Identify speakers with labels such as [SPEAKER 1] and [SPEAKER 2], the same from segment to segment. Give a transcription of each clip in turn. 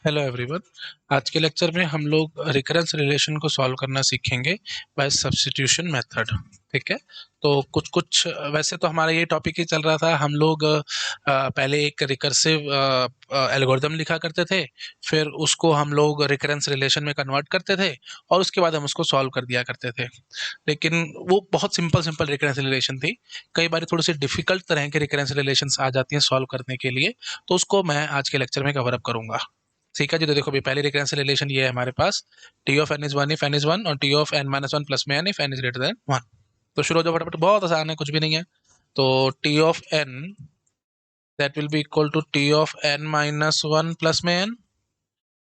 [SPEAKER 1] Hello everyone. आज के lecture में हम लोग रिकरेंस रिलेशन को सॉल्व करना सीखेंगे बाय सब्स्टिट्यूशन मेथड। ठीक है। तो कुछ कुछ वैसे तो हमारा ये टॉपिक ही चल रहा था। हम लोग पहले एक रिकर्सिव एल्गोरिदम लिखा करते थे, फिर उसको हम लोग रिकरेंस रिलेशन में कन्वर्ट करते थे और उसके बाद हम उसको सॉल्व कर दिया करते थे। लेकिन वो बहुत सिंपल सिंपल रिकरेंस रिलेशन थी। कई बार थोड़ी सी डिफिकल्ट तरह के रिकरेंस रिलेशंस आ जाती हैं सॉल्व करने के लिए, तो उसको मैं आज के लेक्चर में कवर अप करूंगा। ठीक है जी। तो देखो भी पहली रिकरेंस रिलेशन ये है हमारे पास, T of N is one if N is one और T of N minus one plus में N if N is greater than one. तो शुरू हो जाओ फटाफट, बहुत आसान है, कुछ भी नहीं है। तो T of N that will be equal to T of N minus one plus में एन।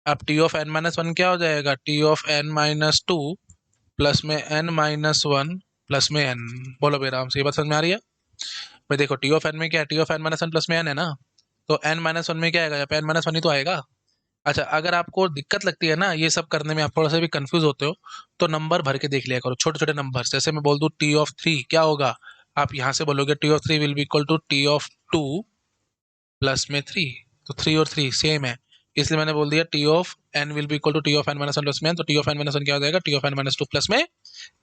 [SPEAKER 1] अब T of N minus one क्या हो जाएगा, T of N minus two plus में एन माइनस वन प्लस में एन। बोलो भाई आराम से, ये बात समझ में आ रही है? भाई देखो टी ऑफ एन में क्या है, T of N minus one plus में एन है ना, तो एन माइनस वन में क्या आएगा, यहाँ पे एन माइनस वन ही तो आएगा। अच्छा, अगर आपको दिक्कत लगती है ना ये सब करने में, आप थोड़ा सा भी कंफ्यूज होते हो, तो नंबर भर के देख लिया करो, छोटे छोटे नंबर। जैसे मैं बोल दूं टी ऑफ थ्री, क्या होगा, आप यहाँ से बोलोगे T of three will be equal to T of two plus में थ्री। तो थ्री और थ्री सेम है, इसलिए मैंने बोल दिया T of N will be equal to T of N minus one plus में एन। तो T of N minus one क्या हो जाएगा, T of N minus two plus में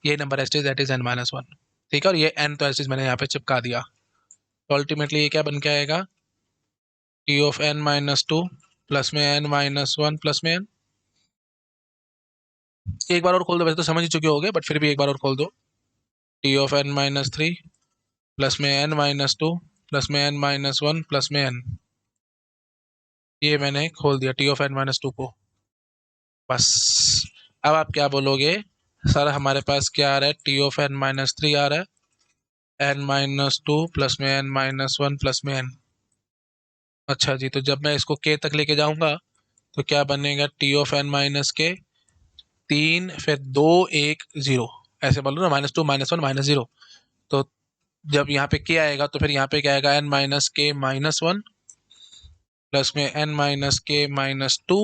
[SPEAKER 1] ये number as that is N minus one. ठीक है, और ये एन तो एस मैंने यहाँ पे चिपका दिया। तो अल्टीमेटली ये क्या बन के आएगा, T of N minus two plus में एन माइनस वन प्लस में एन। एक बार और खोल दो, वैसे तो समझ ही चुके होगे बट फिर भी एक बार और खोल दो। T of N minus three plus में एन माइनस टू प्लस में एन माइनस वन प्लस में एन। ये मैंने खोल दिया T of N minus two को। बस अब आप क्या बोलोगे, सर हमारे पास क्या आ रहा है, T of N minus three आ रहा है, एन माइनस टू प्लस में एन माइनस वन प्लस में एन। अच्छा जी, तो जब मैं इसको के तक लेके जाऊंगा तो क्या बनेगा, टी ऑफ एन माइनस के तीन फिर दो एक जीरो, ऐसे बोलो ना, minus two minus one minus zero. तो जब यहाँ पे के आएगा तो फिर यहाँ पे क्या आएगा, N minus K minus one plus में N minus K minus two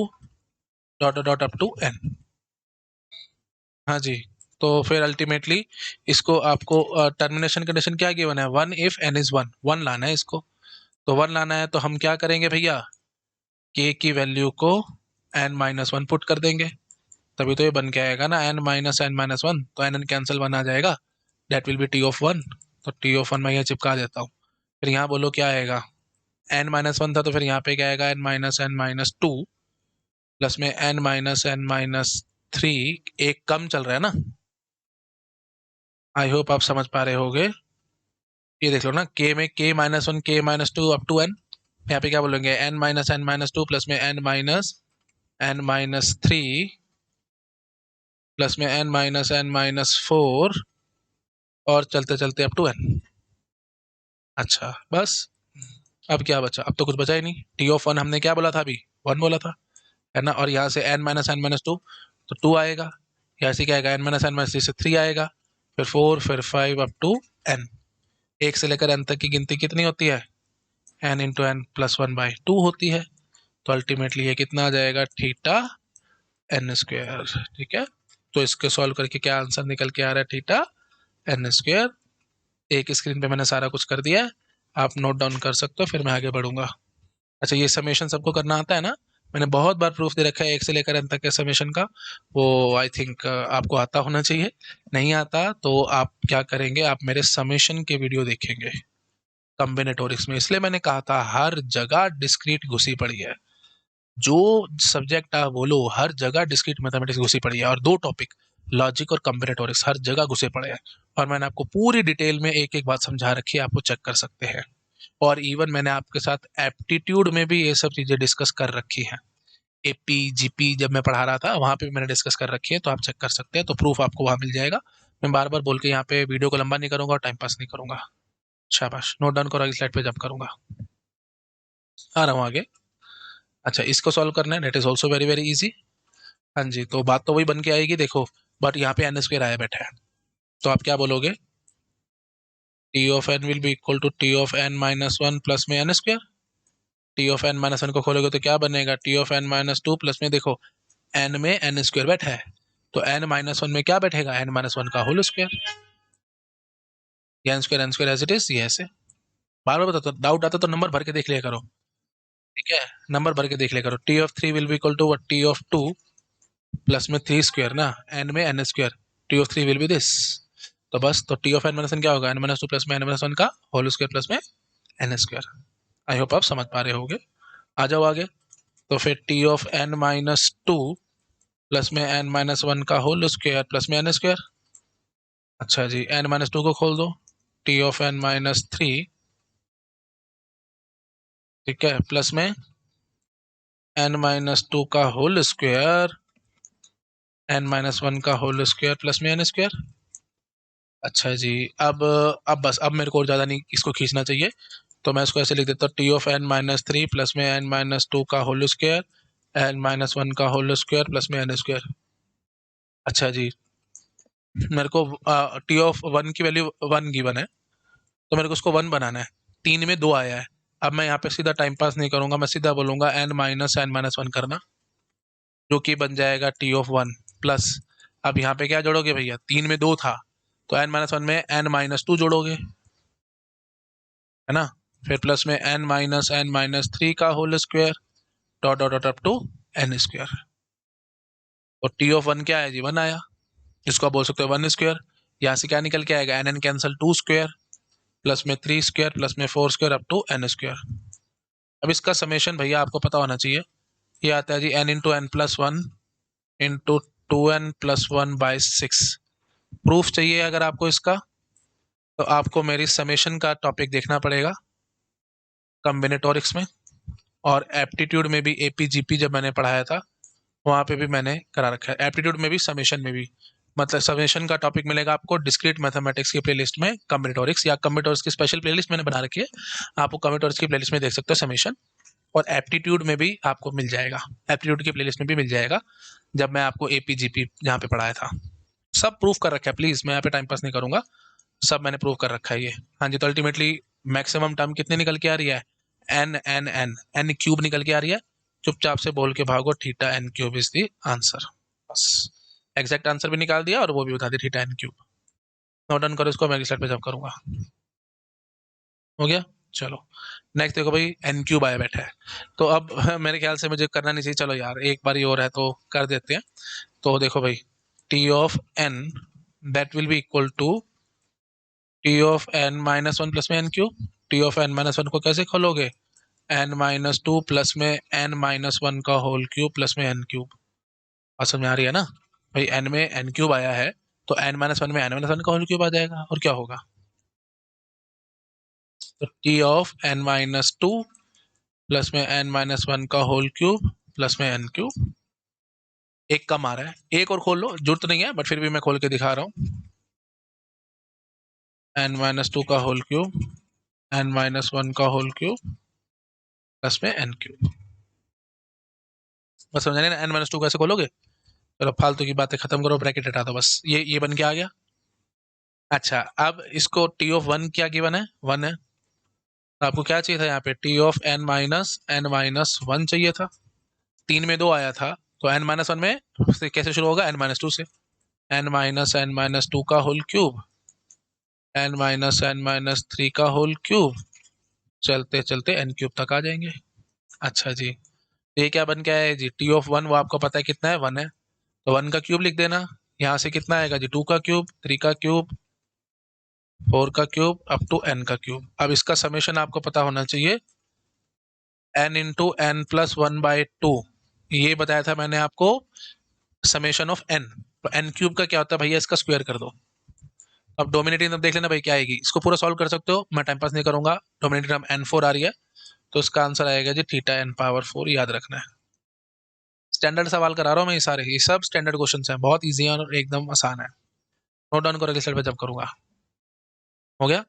[SPEAKER 1] dot dot up to N. हाँ जी। तो फिर अल्टीमेटली इसको आपको टर्मिनेशन कंडीशन क्या गिवन है, one if N is one, one लाना है इसको। तो वन लाना है तो हम क्या करेंगे भैया, के की वैल्यू को एन माइनस वन पुट कर देंगे, तभी तो ये बन के आएगा ना, एन माइनस वन, तो एन एन कैंसिल वन आ जाएगा, that will B T of one. तो टी ऑफ वन मैं यहाँ चिपका देता हूँ। फिर यहाँ बोलो क्या आएगा, एन माइनस वन था तो फिर यहाँ पे क्या आएगा, एन माइनस टू प्लस में एन माइनस थ्री। एक कम चल रहा है ना, आई होप आप समझ पा रहे होगे। ये देख लो ना, के में K minus one K minus two up to N. यहाँ पे क्या बोलेंगे, एन माइनस टू प्लस में एन माइनस थ्री प्लस में एन माइनस फोर और चलते चलते अप टू एन। अच्छा बस, अब क्या बचा, अब तो कुछ बचा ही नहीं। टी ऑफ वन हमने क्या बोला था अभी, वन बोला था, है ना। और यहाँ से एन माइनस टू, तो टू आएगा। यहाँ से क्या आएगा, एन माइनस थ्री से थ्री आएगा, फिर फोर फिर फाइव अप टू एन। एक से लेकर एन तक की गिनती कितनी होती है, N into N plus one by two होती है। तो अल्टीमेटली ये कितना आ जाएगा, थीटा एन स्क्वेयर। ठीक है, तो इसको सॉल्व करके क्या आंसर निकल के आ रहा है, थीटा एन स्क्वेयर। एक स्क्रीन पे मैंने सारा कुछ कर दिया है, आप नोट डाउन कर सकते हो, फिर मैं आगे बढ़ूंगा। अच्छा, ये समेशन सबको करना आता है ना, मैंने बहुत बार प्रूफ दे रखा है एक से लेकर एन तक के समेशन का, वो आई थिंक आपको आता होना चाहिए। नहीं आता तो आप क्या करेंगे, आप मेरे समेशन के वीडियो देखेंगे कॉम्बिनेटोरिक्स में। इसलिए मैंने कहा था हर जगह डिस्क्रीट घुसी पड़ी है, जो सब्जेक्ट आप बोलो हर जगह डिस्क्रीट मैथमेटिक्स घुसी पड़ी है, और दो टॉपिक, लॉजिक और कॉम्बिनेटोरिक्स, हर जगह घुसे पड़े हैं। और मैंने आपको पूरी डिटेल में एक एक बात समझा रखी है, आपको चेक कर सकते हैं। और इवन मैंने आपके साथ एप्टीट्यूड में भी ये सब चीज़ें डिस्कस कर रखी हैं। एपी जीपी जब मैं पढ़ा रहा था वहाँ पे भी मैंने डिस्कस कर रखी है, तो आप चेक कर सकते हैं, तो प्रूफ आपको वहाँ मिल जाएगा। मैं बार बार बोल के यहाँ पे वीडियो को लंबा नहीं करूँगा और टाइम पास नहीं करूँगा। शाबाश, नोट डाउन करो, अगली स्लाइड पे जंप करूँगा, आ रहा हूँ आगे। अच्छा, इसको सॉल्व करना है, that is also very very easy. हाँ जी, तो बात तो वही बन के आएगी, देखो बट यहाँ पे एन स्क्वायर आया बैठा है, तो आप क्या बोलोगे, T of N will be equal to T of N minus one plus में N square. T of N minus one को खोलोगे तो क्या बनेगा, T of N minus two plus में, देखो एन में एन स्क्वायर बैठा है, तो एन माइनस वन में क्या बैठेगा, एन माइनस वन का whole square. N square as it is, ये ऐसे। बार बार बताता, डाउट आता तो नंबर भर के देख लिया करो। ठीक है, नंबर भर के देख ले करो। T of 3 will be equal to T of 2 plus में 3 स्क्वायर ना, एन में N square, T of 3 will be this. तो बस, तो T of N minus N क्या होगा, एन माइनस 2 प्लस में एन माइनस 1 का होल स्क्वायर प्लस में एन स्क्वायर। आई होप आप समझ पा रहे होगे। आ जाओ आगे। तो फिर T of N minus 2 plus में एन माइनस 1 का होल स्क्वायर प्लस में एन स्क्वायर। अच्छा जी, एन माइनस 2 को खोल दो, टी ऑफ एन माइनस 3, ठीक है, प्लस में एन माइनस 2 का होल स्क्वायर, एन माइनस 1 का होल स्क्वायर प्लस में एन स्क्वायर। अच्छा जी, अब बस, अब मेरे को और ज़्यादा नहीं इसको खींचना चाहिए, तो मैं इसको ऐसे लिख देता हूँ, T of N minus 3 plus में एन माइनस 2 का होल स्क्वायर, एन माइनस 1 का होल स्क्वायर प्लस में एन स्क्वायर। अच्छा जी, मेरे को टी ऑफ 1 की वैल्यू 1 गिवन है, तो मेरे को उसको 1 बनाना है। 3 में 2 आया है। अब मैं यहाँ पे सीधा टाइम पास नहीं करूंगा, मैं सीधा बोलूंगा एन माइनस 1 करना, जो कि बन जाएगा टी ऑफ 1 प्लस, अब यहाँ पे क्या जोड़ोगे भैया, 3 में 2 था, तो एन माइनस 1 में एन माइनस 2 जोड़ोगे, है ना, फिर प्लस में एन माइनस 3 का whole square, dot dot dot up to N square. और टी ऑफ 1 क्या है जी, 1 आया, जिसको आप बोल सकते हो 1 स्क्वायर। यहाँ से क्या निकल के आएगा, N N cancel 2 square plus में 3 स्क्वायर प्लस में 4 square up to N square. अब इसका समेशन भैया आपको पता होना चाहिए, ये आता है जी N into N plus 1 into 2n+1/6। Proof चाहिए अगर आपको इसका, तो आपको मेरी समेशन का टॉपिक देखना पड़ेगा कॉम्बिनेटोरिक्स में, और एप्टीट्यूड में भी, एपीजीपी जब मैंने पढ़ाया था वहाँ पे भी मैंने करा रखा है, एप्टीट्यूड में भी समेशन में भी। मतलब समेशन का टॉपिक मिलेगा आपको डिस्क्रीट मैथमेटिक्स की प्लेलिस्ट में, कॉम्बिनेटोरिक्स या कॉम्बिनेटोरिक्स की स्पेशल प्लेलिस्ट मैंने बना रखी है, आपको कॉम्बिनेटोरिक्स की प्लेलिस्ट में देख सकते हो समेशन। और एप्टीट्यूड में भी आपको मिल जाएगा, एप्टीट्यूड की प्लेलिस्ट में भी मिल जाएगा, जब मैं आपको एपीजीपी जहाँ पे पढ़ाया था। सब प्रूफ कर रखा है, प्लीज मैं यहाँ पे टाइम पास नहीं करूंगा, सब मैंने प्रूव कर रखा है ये। हाँ जी, तो अल्टीमेटली मैक्सिमम टर्म कितनी निकल के आ रही है, N N N N cube निकल के आ रही है। चुपचाप से बोल के भागो, theta N cube is the answer. बस, एग्जैक्ट आंसर भी निकाल दिया और वो भी बता दी, theta N cube. Note down करो इसको, मैं अगली स्लाइड पे जब करूंगा। हो गया, चलो नेक्स्ट देखो भाई, एन क्यूब आया बैठा है, तो अब मेरे ख्याल से मुझे करना नहीं चाहिए, चलो यार एक बार ही और है तो कर देते हैं। तो देखो भाई, T of N that will be equal to T of N minus 1 plus में N cube. T of N minus 1 को कैसे खोलोगे, एन माइनस 2 प्लस में एन माइनस 1 का होल क्यूब प्लस में एन क्यूब। बात समझ में आ रही है ना भाई, एन में एन क्यूब आया है, तो एन माइनस 1 में एन माइनस 1 का होल क्यूब आ जाएगा, और क्या होगा, तो T of N minus 2 plus में एन माइनस 1 का होल क्यूब प्लस में एन क्यूब। एक कम आ रहा है, एक और खोल लो, जरूरत नहीं है बट फिर भी मैं खोल के दिखा रहा हूँ, एन माइनस 2 का होल क्यूब, एन माइनस 1 का होल क्यूब प्लस में एन क्यूब। बस समझ ना, एन माइनस 2 कैसे खोलोगे। चलो फालतू की बातें खत्म करो, ब्रैकेट हटा दो, बस ये बन के आ गया। अच्छा, अब इसको टी ऑफ 1 क्या गिवन है, 1 है, तो आपको क्या चाहिए था यहाँ पे, टी ऑफ एन माइनस 1 चाहिए था। 3 में 2 आया था, तो एन माइनस 1 में से कैसे शुरू होगा, एन-2 से, एन-2 का होल क्यूब, एन-3 का होल क्यूब, चलते चलते एन क्यूब तक आ जाएंगे। अच्छा जी, तो ये क्या बन के आया है जी, टी ऑफ 1 वो आपको पता है कितना है, 1 है, तो 1 का क्यूब लिख देना। यहाँ से कितना आएगा जी, 2 का क्यूब, 3 का क्यूब, 4 का क्यूब अप टू एन का क्यूब। अब इसका समेशन आपको पता होना चाहिए, एन इंटू एन प्लस 1/2, ये बताया था मैंने आपको, समेशन ऑफ एन। तो एन क्यूब का क्या होता है भैया, इसका स्क्वायर कर दो। अब डोमिनेटिंग टर्म देख लेना भाई क्या आएगी, इसको पूरा सॉल्व कर सकते हो, मैं टाइम पास नहीं करूंगा। डोमिनेटिंग टर्म n4 आ रही है, तो इसका आंसर आएगा जी थीटा n⁴, याद रखना है। स्टैंडर्ड सवाल करा रहा हूँ मैं, ये सब स्टैंडर्ड क्वेश्चन हैं, बहुत ईजी है और एकदम आसान है। नोट डाउन करो, अगले स्लाइड पे जब करूंगा। हो गया,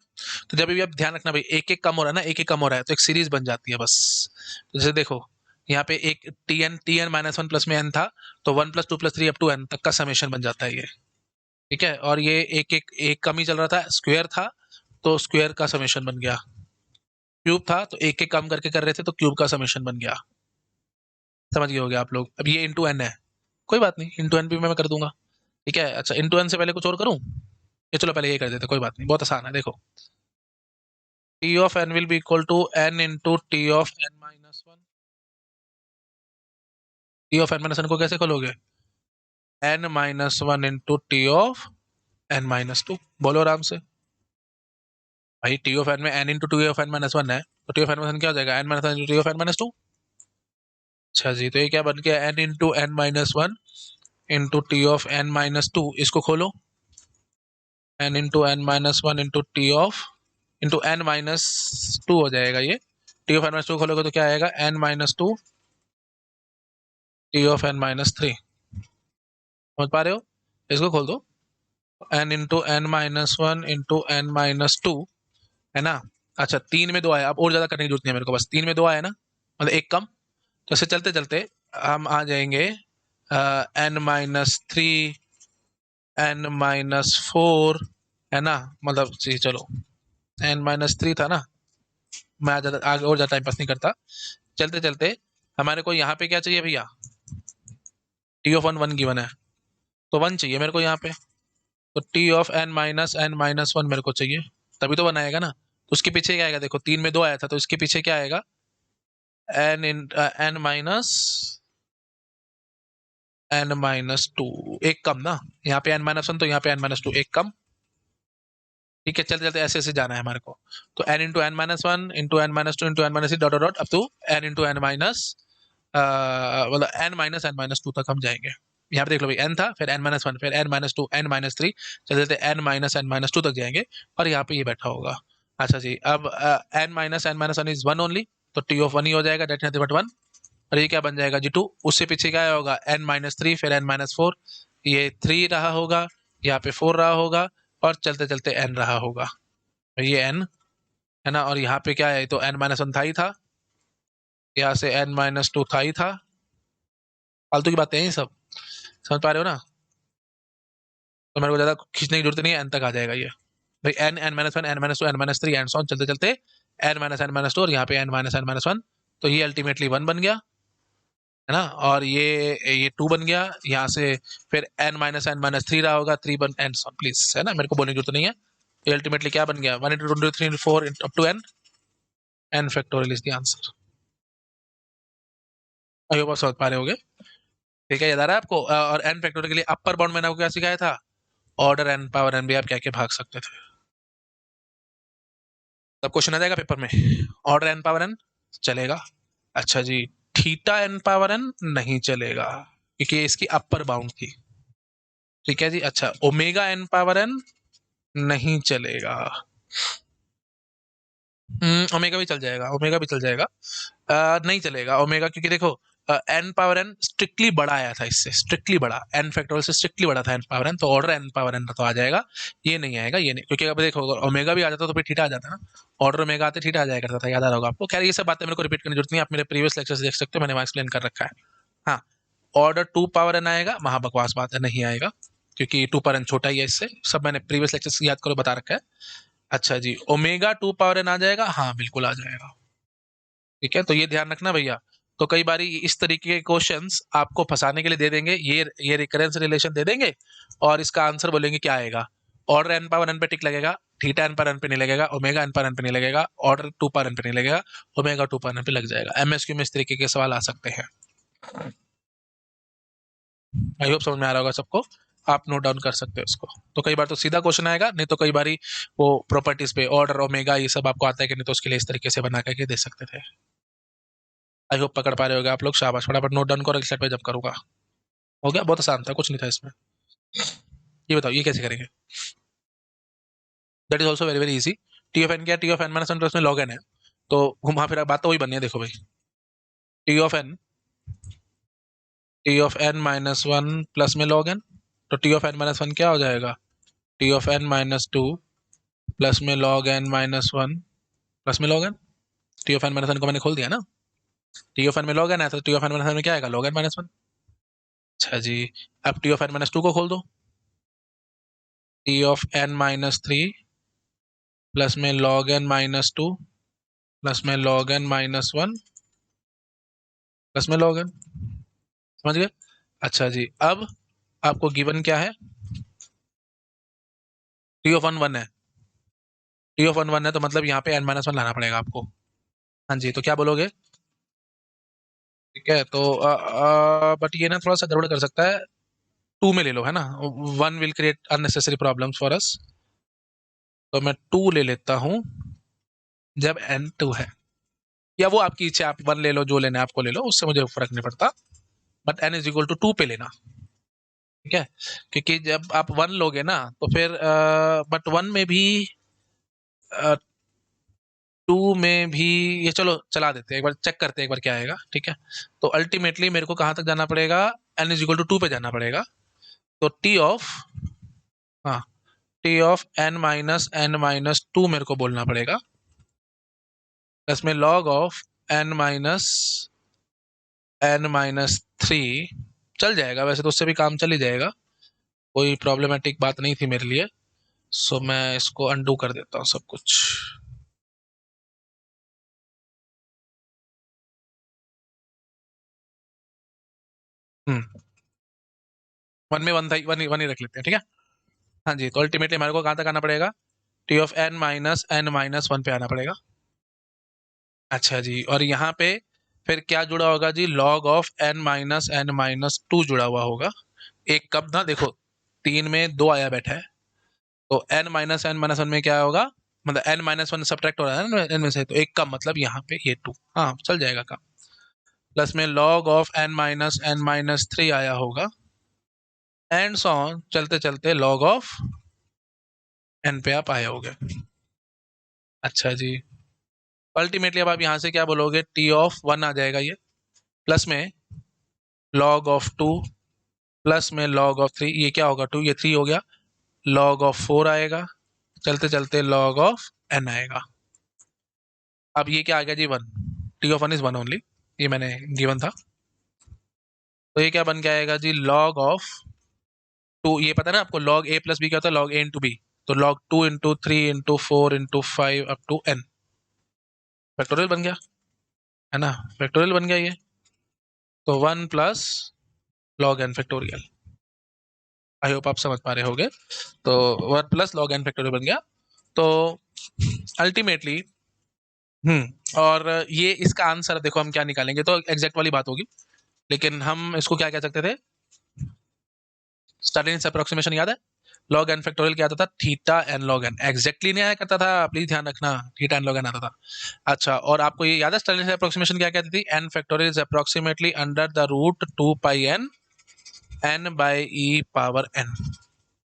[SPEAKER 1] तो जब भी आप ध्यान रखना भाई, एक एक कम हो रहा है ना, एक एक कम हो रहा है तो एक सीरीज बन जाती है बस। तो जैसे देखो, यहाँ पे एक टी एन-1 प्लस में एन था, तो 1+2+3 अप टू एन तक का समेशन बन जाता है ये, ठीक है। और ये एक एक एक कम ही चल रहा था, स्क्वायर था, तो स्क्वायर का समेशन बन गया। क्यूब था, तो एक एक कम करके कर रहे थे, तो क्यूब का समेशन बन गया। समझ गए होगे आप लोग। अब ये इंटू एन है, कोई बात नहीं, इंटू एन भी मैं कर दूंगा, ठीक है। अच्छा, इंटू एन से पहले कुछ और करूं, ये चलो पहले ये कर देते, कोई बात नहीं, बहुत आसान है। देखो, T of N will be equal to n into T of N minus 1, T of N minus one को कैसे खोलोगे? N minus one into T of N minus two. बोलो आराम से भाई। टी ऑफ एन में n into T of N minus one है, तो T of N minus one क्या हो जाएगा? N minus one into T of N minus two. अच्छा जी, तो ये क्या बन गया? N into n minus one into T of N minus two. इसको खोलो, n into n minus one into T of into n minus two हो जाएगा ये। T of N minus two खोलोगे तो क्या आएगा? N minus two T of N minus three. समझ पा रहे हो? इसको खोल दो, n into n minus one into n minus two, है ना? अच्छा, तीन में दो आया, अब और ज्यादा करने की जरूरत नहीं है मेरे को, बस तीन में दो आया ना, मतलब एक कम। तो ऐसे चलते चलते हम आ जाएंगे N minus three, N minus four, है ना? मतलब जी चलो, एन माइनस थ्री था ना। मैं आगे और ज्यादा टाइम पास नहीं करता। चलते चलते हमारे को यहाँ पे क्या चाहिए भैया? T of one one given है, तो वन चाहिए मेरे को यहाँ पे। तो T of N minus one मेरे को चाहिए, तभी तो वन आएगा ना। तो उसके पीछे क्या आएगा? देखो तीन में दो आया था, तो इसके पीछे क्या आएगा? N in N minus N minus two, एक कम ना। यहाँ पे एन माइनस वन, तो यहाँ पे एन माइनस टू, एक कम। ठीक है, चलते चलते ऐसे ऐसे जाना है हमारे को। तो n into n minus one into n minus two into n minus dot dot up to n into n minus, मतलब एन माइनस टू तक हम जाएंगे। यहाँ पे देख लो भाई, एन था, फिर एन माइनस वन, फिर n minus two, n minus three, चलते चलते एन माइनस टू तक जाएंगे, और यहाँ पे ये बैठा होगा। अच्छा जी, अब n minus one is one only, तो टी ऑफ वन ही हो जाएगा, डेट नथिंग बट वन। और ये क्या बन जाएगा जी? टू। उससे पीछे क्या होगा? एन माइनस थ्री, फिर एन माइनस फोर, ये थ्री रहा होगा, यहाँ पे फोर रहा होगा, और चलते चलते एन रहा होगा। ये एन है ना, और यहाँ पे क्या है? तो एन माइनस वन था ही था, यहाँ से एन माइनस टू था ही था। फालतू की बातें हैं ये सब, समझ पा रहे हो ना? तो मेरे को ज्यादा खींचने की जरूरत नहीं है, एन तक आ जाएगा ये भाई। N, n minus one, n minus two, n minus three, and so on, चलते चलते एन माइनस टू, और यहाँ पे एन माइनस वन। तो ये अल्टीमेटली वन बन गया, है ना? और ये टू बन गया यहाँ से। फिर एन माइनस थ्री रहा होगा, थ्री बन एंड सो ऑन, प्लीज, है ना? मेरे को बोलने की जरूरत नहीं है। ये अल्टीमेटली क्या बन गया? One into two into three into four up to n, n factorial is the answer. I hope आप समझ पा रहे होगे। ठीक है, याद आ रहा है आपको? और एन फैक्टोरियल के लिए अपर बाउंड मैंने आपको क्या सिखाया था? ऑर्डर एन पावर एन भी आप क्या क्या भाग सकते थे। तब क्वेश्चन आ जाएगा पेपर में, ऑर्डर एन पावर एन चलेगा। अच्छा जी, थीटा एन पावर एन नहीं चलेगा, क्योंकि ये इसकी अपर बाउंड थी। ठीक है जी। अच्छा, ओमेगा एन पावर एन नहीं चलेगा। ओमेगा भी चल जाएगा, ओमेगा भी चल जाएगा। नहीं चलेगा ओमेगा, क्योंकि देखो एन पावर एन स्ट्रिक्टली बड़ा आया था, इससे स्ट्रिक्टली बड़ा, एन फैक्टोरियल से स्ट्रिक्टली बड़ा था एन पावर एन, तो ऑर्डर एन पावर एन तो आ जाएगा। ये नहीं आएगा, ये नहीं, क्योंकि अब देखो ओमेगा भी आ जाता तो फिर थीटा आ जाता ना। ऑर्डर ओमेगा आते थीटा आ जाया करता था, याद आ रहा होगा आपको। खैर ये सब बातें मेरे को रिपीट करने की जरूरत नहीं है, आप मेरे प्रीवियस लेक्चर से देख सकते हो, मैंने वहां एक्सप्लेन कर रखा है। हाँ, ऑर्डर टू पावर एन आएगा, महाबकवास बात है, नहीं आएगा, क्योंकि टू पावर एन छोटा ही है इससे, सब मैंने प्रीवियस लेक्चर से याद करो बता रखा है। अच्छा जी, ओमेगा टू पावर एन आ जाएगा, हाँ बिल्कुल आ जाएगा। ठीक है, तो ये ध्यान रखना भैया। तो कई बार इस तरीके के क्वेश्चंस आपको फंसाने के लिए दे देंगे, ये रिकरेंस रिलेशन दे देंगे, और इसका आंसर बोलेंगे क्या आएगा? ऑर्डर एन पावर एन पे टिक लगेगा, थीटा एन पर एन पे नहीं लगेगा, ओमेगा एन पर एन पे नहीं लगेगा, ऑर्डर टू पर एन पे नहीं लगेगा, ओमेगा टू पर एन पे लग जाएगा। एमएसक्यू में इस तरीके के सवाल आ सकते हैं। आई होप समझ में आ रहा होगा सबको, आप नोट डाउन कर सकते हो इसको। तो कई बार तो सीधा क्वेश्चन आएगा, नहीं तो कई बार वो प्रॉपर्टीज पे ऑर्डर ओमेगा ये सब आपको आता है कि नहीं, तो उसके लिए इस तरीके से बना करके दे सकते थे। आई होप पकड़ पा रहे होगे आप लोग, शाबाश, फटाफट नोट डाउन करो, एक साइड पे जब करूंगा। हो गया, बहुत आसान था, कुछ नहीं था इसमें। ये बताओ ये कैसे करेंगे? That is also very very easy. T of n क्या? T of N minus one plus में लॉग एन है, तो घुमा फिरा बात तो वही बननी है, देखो भाई। T of N minus one plus में लॉग एन, तो T of N minus one क्या हो जाएगा? T of N minus two plus में log n minus one plus में log n. T of N minus one को मैंने खोल दिया ना, टी ऑफ एन में लॉग एन है, तो T of N minus one में क्या आएगा? Log n minus one. अच्छा जी, अब T of N minus two को खोल दो, T of N minus three plus में log n minus two plus में log n minus one plus में लॉग एन। समझ गए? अच्छा जी, अब आपको गिवन क्या है? टी ऑफ वन वन है, टी ऑफ वन वन है, तो मतलब यहाँ पे एन माइनस वन लाना पड़ेगा आपको। हाँ जी, तो क्या बोलोगे? ठीक है, तो बट ये ना थोड़ा सा गड़बड़ कर सकता है। टू में ले लो, है ना, one will create unnecessary problems for us. तो मैं टू ले लेता हूँ जब एन टू है, या वो आपकी इच्छा, आप वन ले लो, जो लेना है आपको ले लो, उससे मुझे फर्क नहीं पड़ता। But n is equal to two पे लेना। ठीक है, क्योंकि जब आप वन लोगे ना तो फिर बट वन में भी, टू में भी, ये चलो चला देते हैं, एक बार चेक करते हैं एक बार क्या आएगा। ठीक है, तो अल्टीमेटली मेरे को कहाँ तक जाना पड़ेगा, n is equal to two पे जाना पड़ेगा। तो टी ऑफ, हाँ, T of N minus two मेरे को बोलना पड़ेगा, प्लस में log of N minus three. चल जाएगा वैसे तो, उससे भी काम चल ही जाएगा, कोई प्रॉब्लमेटिक बात नहीं थी मेरे लिए। सो मैं इसको अनडू कर देता हूँ सब कुछ। हम्म, वन में वन था, वन ही रख लेते हैं, ठीक है। हाँ जी, तो अल्टीमेटली हमारे को कहाँ तक आना पड़ेगा, T of N minus one पे आना पड़ेगा। अच्छा जी, और यहाँ पे फिर क्या जुड़ा होगा जी, log of N minus two जुड़ा हुआ होगा। एक कब ना देखो, तीन में दो आया बैठा है, तो एन माइनस वन में क्या होगा, मतलब एन माइनस वन सब्ट्रैक्ट हो रहा है ना एन में से, तो एक कम मतलब यहाँ पे ये टू, हाँ चल जाएगा काम। प्लस में log of N minus three आया होगा, एंड सो ऑन चलते चलते लॉग ऑफ एन पे आप आए होगे। अच्छा जी, अल्टीमेटली अब आप यहाँ से क्या बोलोगे, टी ऑफ वन आ जाएगा ये, प्लस में लॉग ऑफ टू, प्लस में लॉग ऑफ थ्री, ये क्या होगा टू, ये थ्री हो गया, लॉग ऑफ फोर आएगा, चलते चलते लॉग ऑफ एन आएगा। अब ये क्या आ गया जी, one, T of one is one only, ये मैंने गिवन था। तो ये क्या बन के आएगा जी, लॉग ऑफ टू, ये पता है ना आपको, लॉग ए प्लस बी क्या होता है, लॉग ए इंटू बी। तो log two into three into four into five up to n, factorial बन गया, है ना, फैक्टोरियल बन गया ये। तो one plus log n factorial, I hope आप समझ पा रहे होगे। तो one plus log n factorial बन गया। तो अल्टीमेटली, और ये इसका आंसर देखो हम क्या निकालेंगे, तो एग्जैक्ट वाली बात होगी, लेकिन हम इसको क्या कह सकते थे, स्टार्लिंग अप्रोक्सीमेशन याद है, लॉग एन फैक्टोरियल क्या आता था, theta n log n, exactly नहीं आया करता था, प्लीज ध्यान रखना, थीटा एन लॉग एन आता था। अच्छा, और आपको ये याद है स्टार्लिंग अप्रोक्सीमेशन क्या कहती थी, n factorial is approximately under the root two pi n, n by e power n.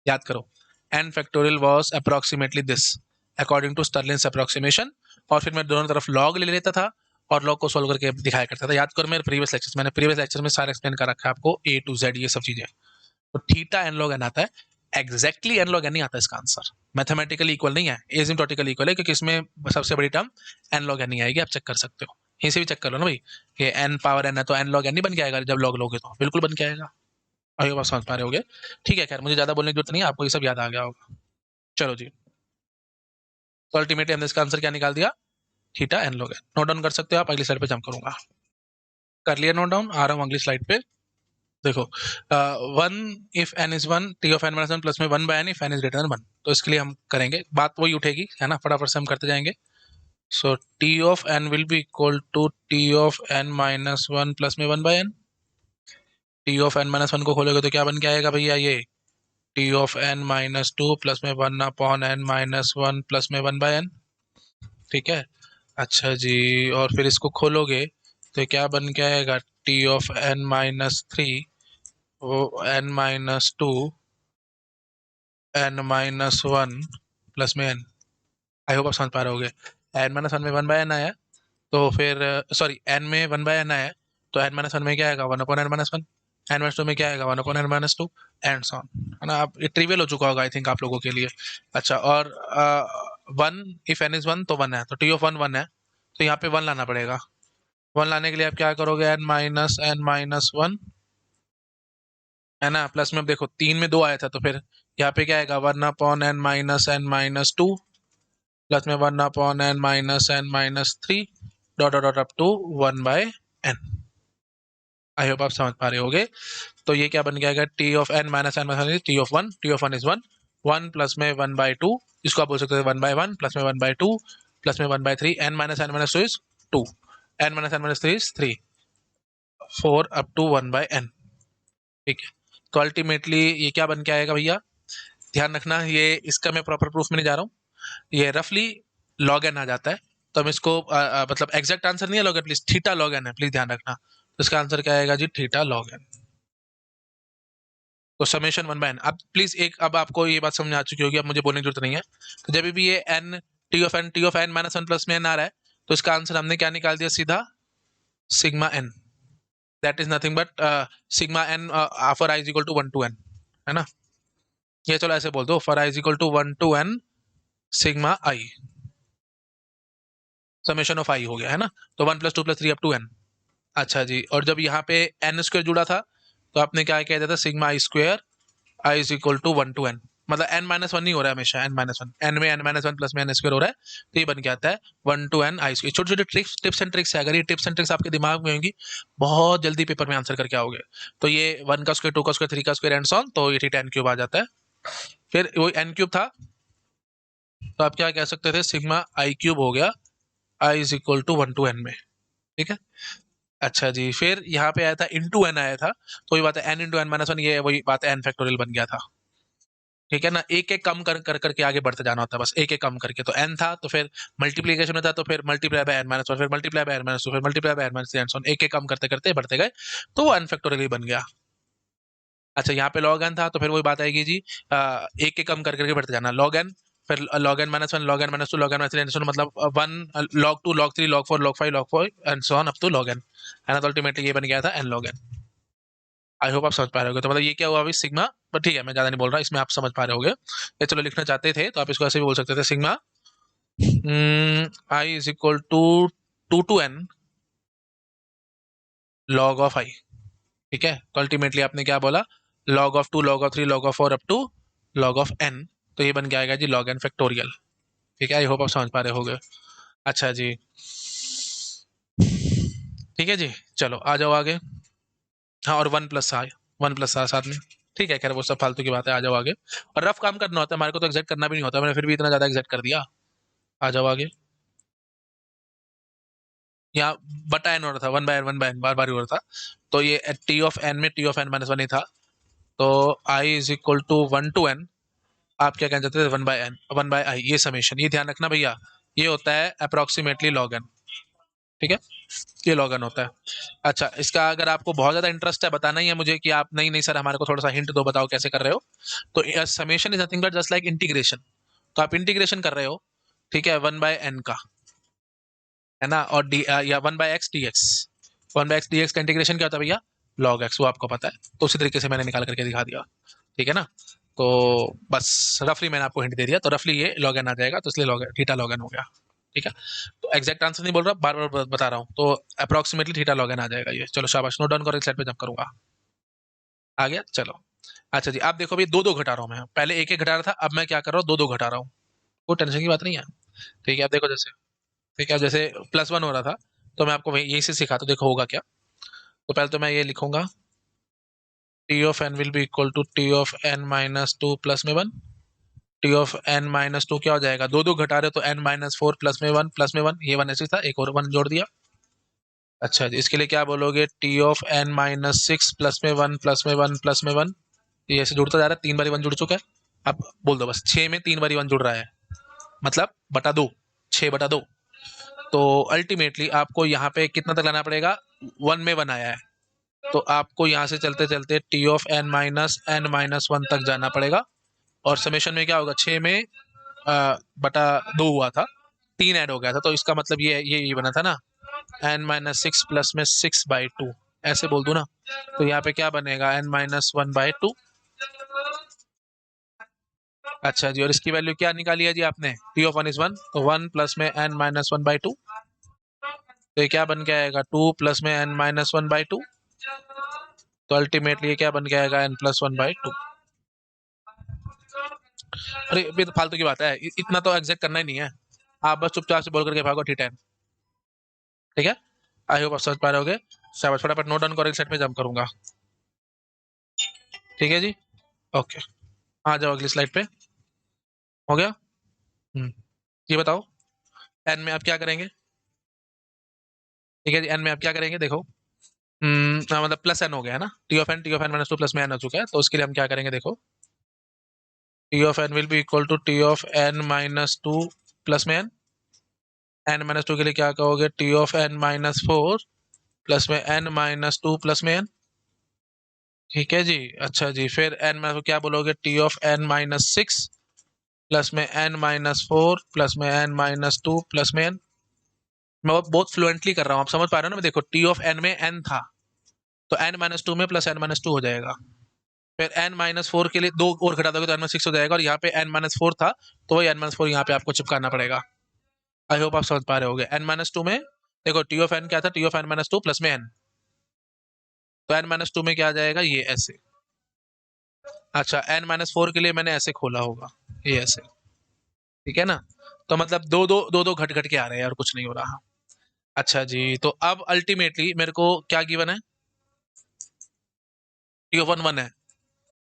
[SPEAKER 1] याद करो, n factorial was approximately this according to Stirling's approximation. और फिर मैं दोनों तरफ लॉग ले लेता था और लॉग को सोल्व करके दिखाया करता था। याद करो मेरे प्रीवियस लेक्चर्स, मैंने प्रीवियस लेक्चर में सारा एक्सप्लेन कर रखा है आपको, ए टू जेड ये सब चीजें। तो थीटा एन लॉग एन आता है, एग्जैक्टली एन लॉग एन नहीं आता इसका आंसर, मैथमेटिकली इक्वल नहीं है, एसिम्प्टोटिकली इक्वल है, क्योंकि इसमें सबसे बड़ी टर्म एन लॉग एन नहीं आएगी, आप चेक कर सकते हो, यहीं से भी चेक कर लो ना भाई, कि एन पावर एन है तो एन लॉग एन नहीं बन के आएगा, जब लॉग लोगे तो बिल्कुल बन के आएगा। अभी आप समझ पा रहे होगे। ठीक है, खैर मुझे ज्यादा बोलने की जरूरत नहीं है, आपको ये सब याद आ गया होगा। चलो जी, तो अल्टीमेटली हमने इसका आंसर क्या निकाल दिया, theta n log n. Note down कर सकते हो आप, अगली स्लाइड पे जंप करूंगा। कर लिया नोट डाउन, आ रहा हूँ अगली स्लाइड पे। देखो, one if N is one, T of N minus one plus में one by n if N is greater than one. तो इसके लिए हम करेंगे, बात वही उठेगी, है ना, फटाफट से हम करते जाएंगे। So T of N will be equal to T of N minus one plus में one by n. T of N minus one को खोलोगे तो क्या बन के आएगा भैया, ये T of N minus two plus में one upon n minus one plus में वन बाय एन। ठीक है, अच्छा जी, और फिर इसको खोलोगे तो क्या बन के आएगा, T of N minus three, वो n minus two n minus one plus में एन। आई होप आप समझ पा रहे होगे, एन माइनस वन में वन बाय एन आया, तो फिर सॉरी एन में वन बाय एन आया, तो एन माइनस वन में क्या आएगा, one upon n minus one, n minus two में क्या आएगा, one upon n minus two, and so on, है ना। अब ये ट्रिवियल हो चुका होगा आई थिंक आप लोगों के लिए। अच्छा, और one if N is one तो वन है, तो टी ऑफ वन वन है, तो यहाँ पे वन लाना पड़ेगा। वन लाने के लिए आप क्या करोगे, एन माइनस वन, है ना, प्लस में अब देखो तीन में दो आया था, तो फिर यहाँ पे क्या आएगा, one upon n minus two plus में one upon n minus three dot dot dot up to one by n. I hope आप समझ पा रहे होगे। तो ये क्या बन जाएगा, T of N minus T of one is one, one plus में वन बाय टू, इसको आप बोल सकते हैं वन बाय वन प्लस में वन बाय टू प्लस में one by three, N minus two is two, n minus three is three, 4 up to 1/n। ठीक है, तो अल्टीमेटली ये क्या बन के आएगा भैया, ध्यान रखना, ये इसका मैं प्रॉपर प्रूफ में नहीं जा रहा हूँ, ये रफली log n आ जाता है। तो हम इसको मतलब एग्जैक्ट आंसर नहीं है log n, please theta log n है, प्लीज ध्यान रखना। तो इसका आंसर क्या आएगा जी, थीटा log n। तो समेशन 1/n। अब प्लीज एक, अब आपको ये बात समझ में आ चुकी होगी, अब मुझे बोलने की जरूरत नहीं है। तो जब भी ये n T of N minus one plus में n आ रहा है, तो इसका आंसर हमने क्या निकाल दिया, सीधा sigma n। That is nothing but sigma n for i is equal to 1 to n, है ना। ये चलो ऐसे बोल दो, for i is equal to 1 to n sigma i, summation of i हो गया, है ना। तो 1 plus 2 plus 3 up to n। अच्छा जी, और जब यहाँ पे n स्क्वायर जुड़ा था, तो आपने क्या कह दिया था, sigma i square i is equal to 1 to n। मतलब n माइनस वन नहीं हो रहा है हमेशा, n माइनस वन, n में n माइनस वन प्लस में n स्क्वायर हो रहा है, तो ये बन के आता है 1 टू n i स्क्वायर। छोटी छोटी ट्रिक्स, टिप्स एंड ट्रिक्स है, अगर ये टिप्स एंड ट्रिक्स आपके दिमाग में होंगी, बहुत जल्दी पेपर में आंसर करके आओगे। तो ये 1 का स्क्वायर, 2 का स्क्वायर, 3 का स्क्वायर एंड सॉन, तो ये थीटा n क्यूब आ जाता है। फिर वो n क्यूब था, तो आप क्या कह सकते थे, सिग्मा i क्यूब हो गया i is equal to 1 to n में। ठीक है, अच्छा जी, फिर यहाँ पे आया था इंटू एन आया था, तो वही बात है, N into n minus one, ये वही बात है, एन फैक्टोरियल बन गया था। ठीक है ना, एक एक कम कर कर करके आगे बढ़ते जाना होता है, बस एक एक कम करके। तो एन था, तो फिर मल्टीप्लीकेशन में था, तो फिर multiply by n minus one, फिर multiply by n minus two, फिर multiply by n minus three and so on, एक एक कम करते करते बढ़ते गए, तो वो एन फैक्टोरियल ही बन गया। अच्छा, यहाँ पे लॉग एन था, तो फिर वही बात आएगी जी, एक एक कम कर करके बढ़ते जाना, लॉग एन, फिर log n minus one, log n minus two, log n minus three and so on, मतलब one, log two, log three, log four, log five, log four and so on up to log n, है ना। तो ultimately ये बन गया था n log n. I hope आप समझ पा रहे होगे। तो मतलब ये क्या हुआ अभी, सिग्मा, पर ठीक है मैं ज्यादा नहीं बोल रहा, इसमें आप समझ पा रहे होगे। ये चलो लिखना चाहते थे, तो आप इसको ऐसे भी बोल सकते थे, sigma i is equal to 2 to n log of i. ठीक है, तो अल्टीमेटली आपने क्या बोला, log of 2, log of 3, log of 4 up to log of n। तो ये बन के आएगा जी लॉग n फैक्टोरियल। ठीक है, आई होप आप समझ पा रहे होगे। अच्छा जी, ठीक है जी, चलो आ जाओ आगे। हाँ, और वन प्लस आ, वन प्लस आ साथ में। ठीक है, खैर वो सब फालतू की बात है, आ जाओ आगे। और रफ काम करना होता है हमारे को, तो एग्जैक्ट करना भी नहीं होता, मैंने फिर भी इतना ज्यादा एग्जैक्ट कर दिया। आ जाओ आगे। यहाँ बटा एन हो रहा था, वन बाय एन बार बार हो रहा था, तो ये टी ऑफ एन में T of N minus one ही था। तो i is equal to 1 to n, आप क्या कहना चाहते थे, 1 बाय एन, 1 बाय आई, ये समेशन, ये ध्यान रखना भैया, ये होता है अप्रोक्सीमेटली लॉग एन। ठीक है, ये लॉग एन होता है। अच्छा, इसका अगर आपको बहुत ज्यादा इंटरेस्ट है, बताना ही है मुझे कि आप, नहीं नहीं सर हमारे को थोड़ा सा हिंट दो, बताओ कैसे कर रहे हो। तो summation is nothing but just like integration. तो आप इंटीग्रेशन कर रहे हो, ठीक है, 1 बाय एन का, है ना, और डी या 1 by x d x, 1 by x d x का इंटीग्रेशन क्या होता है भैया, लॉग एक्स, वो आपको पता है, तो उसी तरीके से मैंने निकाल करके दिखा दिया। ठीक है ना, तो बस रफली मैंने आपको हिंट दे दिया, तो रफली ये लॉग एन आ जाएगा, तो इसलिए लॉग थीटा लॉग एन हो गया। ठीक है, तो एग्जैक्ट आंसर नहीं बोल रहा, बार बार बता रहा हूँ, तो अप्रोक्सीमेटली थीटा लॉग एन आ जाएगा ये। चलो शाबाश, नोट डाउन करो, एक साइड पे जंप करूंगा। आ गया, चलो। अच्छा जी, आप देखो, अभी दो दो घटा रहा हूँ मैं, पहले एक एक घटा रहा था, अब मैं क्या कर रहा हूँ, दो दो घटा रहा हूँ। कोई टेंशन की बात नहीं है। ठीक है, आप देखो जैसे, ठीक है, जैसे प्लस वन हो रहा था, तो मैं आपको यहीं से सिखाता हूँ, देखो होगा क्या। तो पहले तो मैं ये लिखूंगा, T of N will be equal to T of N minus two plus में one. T of N minus two क्या हो जाएगा, दो दो घटा रहे हो, तो एन माइनस फोर प्लस में वन, प्लस में वन, ये वन ऐसे था, एक और वन जोड़ दिया। अच्छा जी, इसके लिए क्या बोलोगे, T of N minus six plus में वन, प्लस में वन, प्लस में वन, ये ऐसे जुड़ता जा रहा है, तीन बारी वन जुड़ चुका है। अब बोल दो बस, छह में तीन बारी वन जुड़ रहा है, मतलब बटा दो, छह बटा दो। तो अल्टीमेटली आपको यहाँ पे कितना तक लाना पड़ेगा, वन में वन आया है, तो आपको यहाँ से चलते चलते T of N minus one तक जाना पड़ेगा। और समेशन में क्या होगा, छः में बटा दो हुआ था, तीन ऐड हो गया था, तो इसका मतलब ये बना था ना, एन माइनस सिक्स प्लस में सिक्स बाई टू, ऐसे बोल दूं ना। तो यहाँ पे क्या बनेगा, n minus one by two. अच्छा जी, और इसकी वैल्यू क्या निकाली है जी आपने, T of one is one, तो वन प्लस में N minus one by two, तो ये क्या बन के आएगा, टू प्लस में N minus one by two. तो अल्टीमेटली ये क्या बन के आएगा, n plus one by two. अरे ये तो फालतू की बात है, इतना तो एग्जैक्ट करना ही नहीं है, आप बस चुपचाप से बोल करके भागो, ठीक है। ठीक है, आई होप आप समझ पा रहे होगे। शाबाश, फटाफट नोट डाउन करो, एक सेट में जंप करूंगा। ठीक है जी, ओके, आ जाओ अगली स्लाइड पे। हो गया। हम्म, ये बताओ, एन में आप क्या करेंगे। ठीक है जी, एन में आप क्या करेंगे, देखो, मतलब प्लस एन हो गया है ना, T of N minus two plus में एन हो चुका है, तो उसके लिए हम क्या करेंगे देखो, T of N will be equal to T of N minus two plus में एन माइनस टू के लिए क्या कहोगे, T of N minus four plus में एन माइनस टू प्लस में एन, ठीक है जी। अच्छा जी, फिर एन माइनस क्या बोलोगे, T of N minus six plus में एन माइनस फोर प्लस में एन माइनस टू प्लस में एन। मैं बहुत फ्लुएंटली कर रहा हूँ, आप समझ पा रहे हो ना, मैं देखो टी ऑफ एन में एन था, तो एन माइनस टू में प्लस एन माइनस टू हो जाएगा, फिर एन माइनस फोर के लिए दो और घटा दोगे तो एन माइनस सिक्स हो जाएगा, और यहाँ पे एन माइनस फोर था तो वही एन माइनस फोर यहाँ पे आपको चिपकाना पड़ेगा। आई होप आप समझ पा रहे होगे। एन माइनस टू में देखो टी ऑफ एन क्या था, T of N minus two plus में एन, तो एन माइनस टू में क्या आ जाएगा, ये ऐसे। अच्छा, एन माइनस फोर के लिए मैंने ऐसे खोला होगा, ये ऐसे, ठीक है ना, तो मतलब दो दो घट घट के आ रहे हैं और कुछ नहीं हो रहा। अच्छा जी, तो अब अल्टीमेटली मेरे को क्या गिवन है, टी ऑफ वन वन है,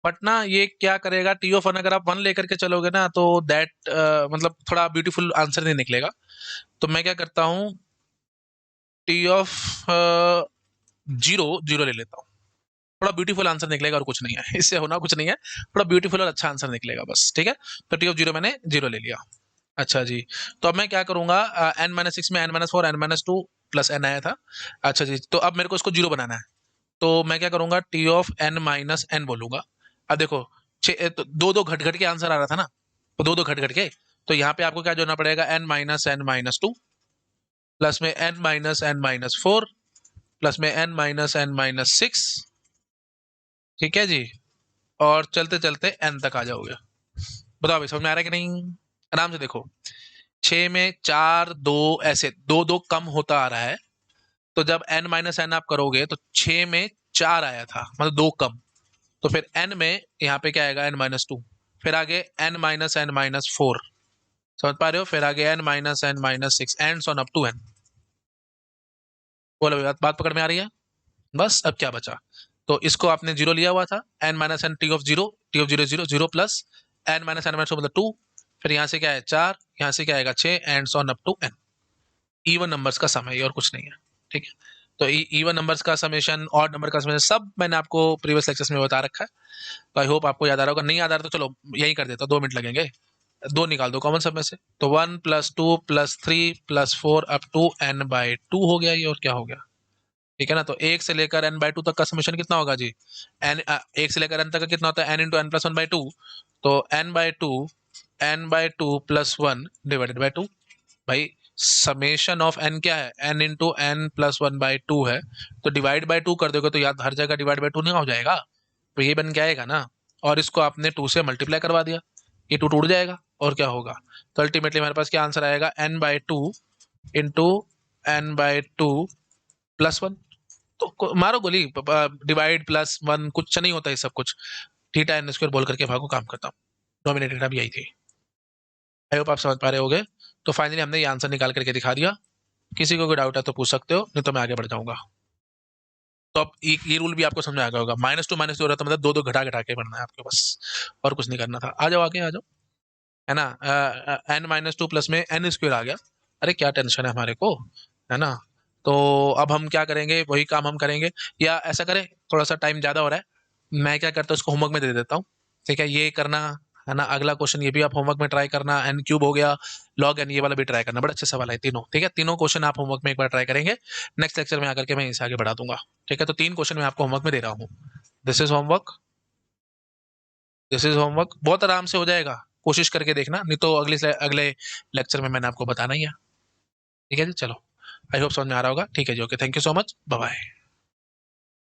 [SPEAKER 1] बट ना ये क्या करेगा, टी ऑफ वन अगर आप वन लेकर के चलोगे ना तो दैट मतलब थोड़ा ब्यूटीफुल आंसर नहीं निकलेगा, तो मैं क्या करता हूँ, टी ऑफ जीरो जीरो ले लेता हूँ, थोड़ा ब्यूटीफुल आंसर निकलेगा और कुछ नहीं है, इससे होना कुछ नहीं है, थोड़ा ब्यूटीफुल और अच्छा आंसर निकलेगा बस, ठीक है। तो टी ऑफ जीरो मैंने जीरो ले लिया। अच्छा जी, तो अब मैं क्या करूंगा, एन माइनस सिक्स में N minus four n minus two plus n आया था। अच्छा जी, तो अब मेरे को इसको जीरो बनाना है, तो मैं क्या करूंगा, T of N minus n बोलूंगा। अब देखो तो दो दो घट घट के आंसर आ रहा था ना, तो दो दो घट घट के, तो यहाँ पे आपको क्या जोड़ना पड़ेगा, एन माइनस टू प्लस में एन माइनस फोर प्लस में एन माइनस सिक्स, ठीक है जी, और चलते चलते एन तक आ जाओगे। बताओ भाई समझ में आ रहा है कि नहीं, आराम से देखो, छह में चार दो, ऐसे दो दो कम होता आ रहा है, तो जब n माइनस एन आप करोगे तो छह में चार आया था, मतलब दो कम, तो फिर n में यहाँ पे क्या आएगा, n माइनस टू, फिर आगे n माइनस फोर, समझ पा रहे हो, फिर आगे n minus six and so on up to n। बोलो बात पकड़ में आ रही है। बस अब क्या बचा, तो इसको आपने जीरो लिया हुआ था, n minus n T of zero zero zero plus n minus मतलब टू, फिर यहाँ से क्या है चार, यहाँ से क्या आएगा छः, and so on up to n। Even numbers का सम है, ये और कुछ नहीं है, ठीक है। तो इवन नंबर्स का समेशन, ऑड नंबर का समेशन, सब मैंने आपको प्रीवियस लेक्चर्स में बता रखा है, तो आई होप आपको याद आ रहा होगा, नहीं याद आ रहा तो चलो यही कर देता, 2 मिनट लगेंगे, दो निकाल दो कॉमन सब में से, तो one plus two plus three plus four up to n by two हो गया ये, और क्या हो गया, ठीक है ना। तो एक से लेकर एन बाई टू तक का समेशन कितना होगा जी, एन एक से लेकर एन तक का कितना होता है, N into N plus one by two, तो n by two plus one divided by two. भाई समेशन ऑफ एन क्या है, N into N plus one by two है, तो डिवाइड बाई टू कर दोगे तो याद हर जगह डिवाइड बाई टू नहीं हो जाएगा, तो ये बन के आएगा ना, और इसको आपने टू से मल्टीप्लाई करवा दिया, ये टू टूट जाएगा और क्या होगा, तो अल्टीमेटली हमारे पास क्या आंसर आएगा, n by two into n by two plus one. तो मारो गोली, डिवाइड प्लस वन कुछ नहीं होता है सब कुछ, थीटा एन स्क्वायर बोल करके भागो, काम करता हूँ। डोमिनेटेड अब यही थी, आई होप आप समझ पा रहे होगे। तो फाइनली हमने ये आंसर निकाल करके दिखा दिया, किसी को कोई डाउट है तो पूछ सकते हो, नहीं तो मैं आगे बढ़ जाऊंगा। तो अब ये रूल भी आपको समझ में आ गया होगा, माइनस टू हो रहा था मतलब दो दो घटा घटा के बढ़ना है आपके बस, और कुछ नहीं करना था। आ जाओ आगे आ जाओ, है ना, एन माइनस टू प्लस में एन स्क्वायर आ गया, अरे क्या टेंशन है हमारे को, है ना। तो अब हम क्या करेंगे, वही काम हम करेंगे, या ऐसा करें, थोड़ा सा टाइम ज़्यादा हो रहा है, मैं क्या करता हूँ इसको होमवर्क में दे देता हूँ, ठीक है, ये करना, है ना, अगला क्वेश्चन ये भी आप होमवर्क में ट्राई करना, एन क्यूब हो गया, लॉग एन, ये वाला भी ट्राई करना, बड़ा अच्छा सवाल है तीनों, ठीक है, तीनों क्वेश्चन आप होमवर्क में एक बार ट्राई करेंगे, नेक्स्ट लेक्चर में आकर के मैं इसे आगे बढ़ा दूंगा, ठीक है। तो 3 क्वेश्चन मैं आपको होमवर्क में दे रहा हूँ, this is homework, this is homework, बहुत आराम से हो जाएगा, कोशिश करके देखना, नहीं तो अगले लेक्चर में मैंने आपको बताना ही है, ठीक है जी। चलो, आई होप समझ में आ रहा होगा, ठीक है जी, okay, thank you so much, bye bye.